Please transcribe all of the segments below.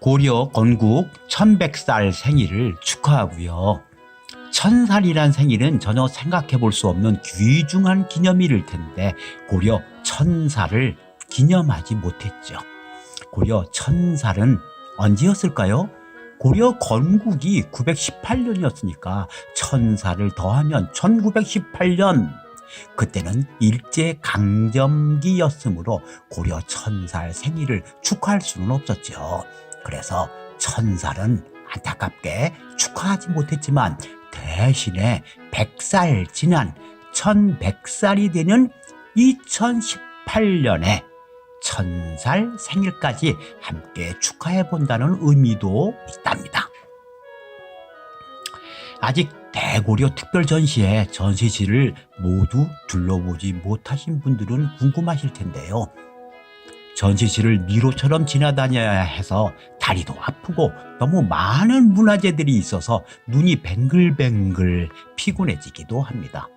고려 건국 1100살 생일을 축하하고요. 1000살이란 생일은 전혀 생각해 볼 수 없는 귀중한 기념일일 텐데 고려 1000살을 기념하지 못했죠. 고려 1000살은 언제였을까요? 고려 건국이 918년이었으니까 1000살을 더하면 1918년. 그때는 일제강점기였으므로 고려 1000살 생일을 축하할 수는 없었죠. 그래서 1000살은 안타깝게 축하하지 못했지만 대신에 100살 지난 1100살이 되는 2018년에 1000살 생일까지 함께 축하해 본다는 의미도 있답니다. 아직 대고려 특별전시의 전시실을 모두 둘러보지 못하신 분들은 궁금하실 텐데요. 전시실을 미로처럼 지나다녀야 해서 다리도 아프고 너무 많은 문화재들이 있어서 눈이 뱅글뱅글 피곤해지기도 합니다.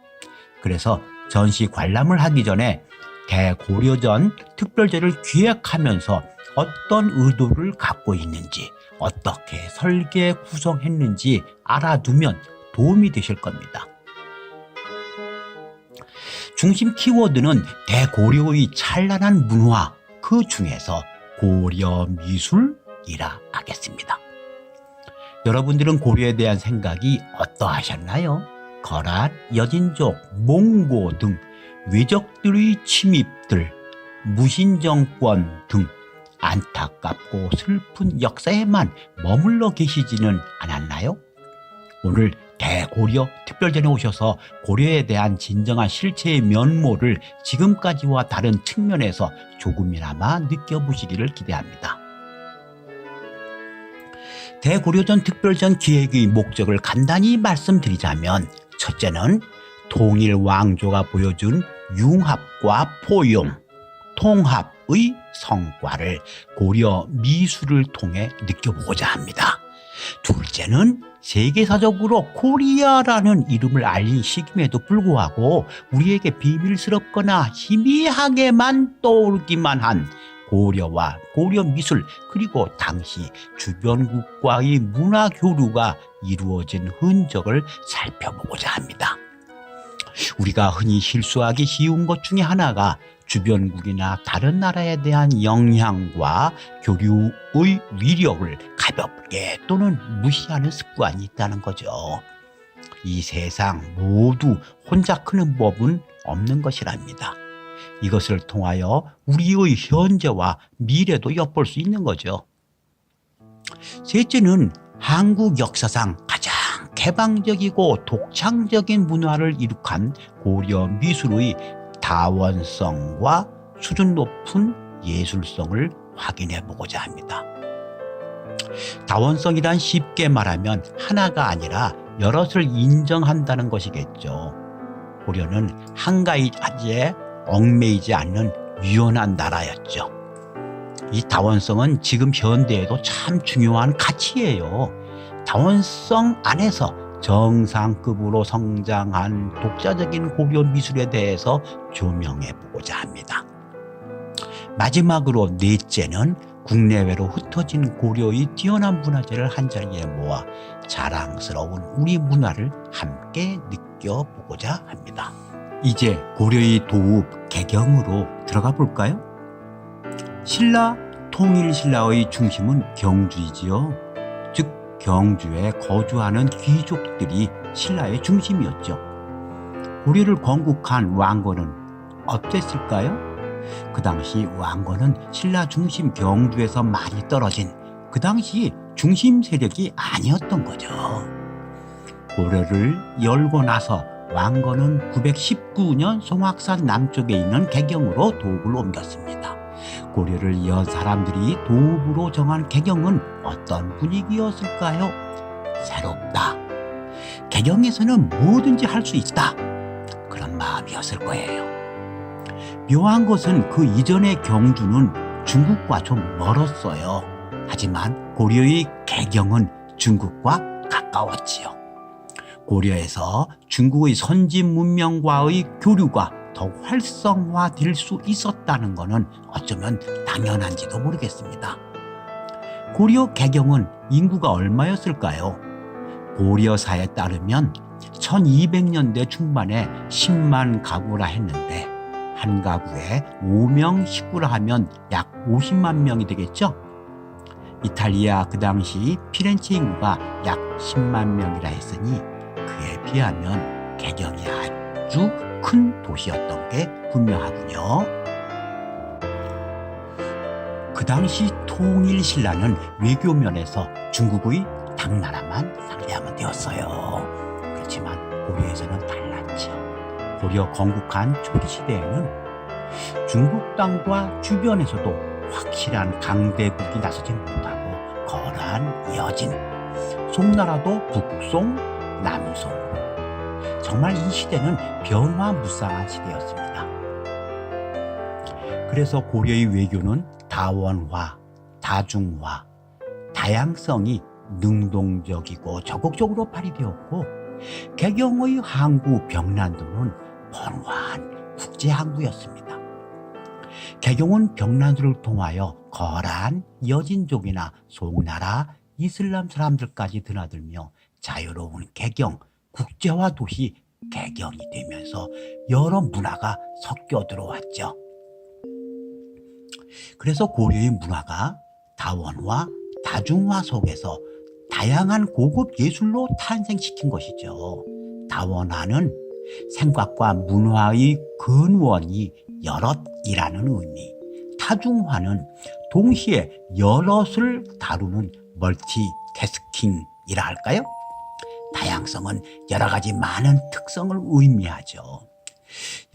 그래서 전시 관람을 하기 전에 대고려전 특별제를 기획하면서 어떤 의도를 갖고 있는지, 어떻게 설계 구성했는지 알아두면 도움이 되실 겁니다. 중심 키워드는 대고려의 찬란한 문화, 그 중에서 고려 미술이라 하겠습니다. 여러분들은 고려에 대한 생각이 어떠하셨나요? 거란, 여진족, 몽고 등 외적들의 침입들, 무신정권 등 안타깝고 슬픈 역사에만 머물러 계시지는 않았나요? 오늘 대고려 특별전에 오셔서 고려에 대한 진정한 실체의 면모를 지금까지와 다른 측면에서 조금이나마 느껴보시기를 기대합니다. 대고려전 특별전 기획의 목적을 간단히 말씀드리자면, 첫째는 통일 왕조가 보여준 융합과 포용, 통합의 성과를 고려 미술을 통해 느껴보고자 합니다. 둘째는 세계사적으로 코리아라는 이름을 알린 시기임에도 불구하고 우리에게 비밀스럽거나 희미하게만 떠오르기만 한 고려와 고려 미술, 그리고 당시 주변국과의 문화 교류가 이루어진 흔적을 살펴보고자 합니다. 우리가 흔히 실수하기 쉬운 것 중에 하나가 주변국이나 다른 나라에 대한 영향과 교류의 위력을 가볍게 또는 무시하는 습관이 있다는 거죠. 이 세상 모두 혼자 크는 법은 없는 것이랍니다. 이것을 통하여 우리의 현재와 미래도 엿볼 수 있는 거죠. 셋째는 한국 역사상 가장 개방적이고 독창적인 문화를 이룩한 고려 미술의 다원성과 수준 높은 예술성을 확인해 보고자 합니다. 다원성이란 쉽게 말하면 하나가 아니라 여럿을 인정한다는 것이겠죠. 고려는 한 가지에 얽매이지 않는 유연한 나라였죠. 이 다원성은 지금 현대에도 참 중요한 가치예요. 다원성 안에서 정상급으로 성장한 독자적인 고려 미술에 대해서 조명해 보고자 합니다. 마지막으로 넷째는 국내외로 흩어진 고려의 뛰어난 문화재를 한자리에 모아 자랑스러운 우리 문화를 함께 느껴보고자 합니다. 이제 고려의 도읍 개경으로 들어가 볼까요? 신라, 통일신라의 중심은 경주이지요. 즉 경주에 거주하는 귀족들이 신라의 중심이었죠. 고려를 건국한 왕건은 어땠을까요? 그 당시 왕건은 신라 중심 경주에서 많이 떨어진 그 당시 중심 세력이 아니었던 거죠. 고려를 열고 나서 왕건은 919년 송악산 남쪽에 있는 개경으로 도읍을 옮겼습니다. 고려를 연 사람들이 도읍으로 정한 개경은 어떤 분위기였을까요? 새롭다. 개경에서는 뭐든지 할 수 있다. 그런 마음이었을 거예요. 묘한 것은 그 이전의 경주는 중국과 좀 멀었어요. 하지만 고려의 개경은 중국과 가까웠지요. 고려에서 중국의 선진 문명과의 교류가 더욱 활성화될 수 있었다는 것은 어쩌면 당연한지도 모르겠습니다. 고려 개경은 인구가 얼마였을까요? 고려사에 따르면 1200년대 중반에 10만 가구라 했는데 한 가구에 5명 식구라 하면 약 50만 명이 되겠죠? 이탈리아 그 당시 피렌체 인구가 약 10만 명이라 했으니 그에 비하면 개경이 아주 큰 도시였던 게 분명하군요. 그 당시 통일신라는 외교 면에서 중국의 당나라만 상대하면 되었어요. 그렇지만 고려에서는 달랐죠. 고려 건국한 초기 시대에는 중국 땅과 주변에서도 확실한 강대국이 나서지 못하고 거대한 여진, 송나라도 북송, 남송으로 정말 이 시대는 변화무쌍한 시대였습니다. 그래서 고려의 외교는 다원화, 다중화, 다양성이 능동적이고 적극적으로 발휘되었고 개경의 항구 병난도는 번화한 국제항구였습니다. 개경은 병난도를 통하여 거란 여진족이나 송나라, 이슬람 사람들까지 드나들며 자유로운 개경, 국제화 도시 개경이 되면서 여러 문화가 섞여 들어왔죠. 그래서 고려의 문화가 다원화, 다중화 속에서 다양한 고급 예술로 탄생시킨 것이죠. 다원화는 생각과 문화의 근원이 여럿이라는 의미, 다중화는 동시에 여럿을 다루는 멀티태스킹이라 할까요? 다양성은 여러 가지 많은 특성을 의미하죠.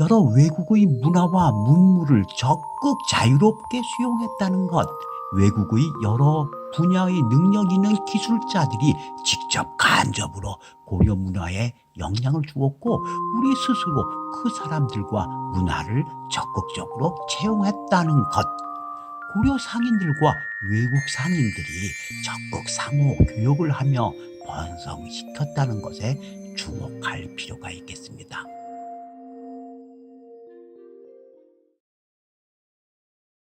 여러 외국의 문화와 문물을 적극 자유롭게 수용했다는 것, 외국의 여러 분야의 능력 있는 기술자들이 직접 간접으로 고려 문화에 영향을 주었고 우리 스스로 그 사람들과 문화를 적극적으로 채용했다는 것, 고려 상인들과 외국 상인들이 적극 상호 교역을 하며 번성시켰다는 것에 주목할 필요가 있겠습니다.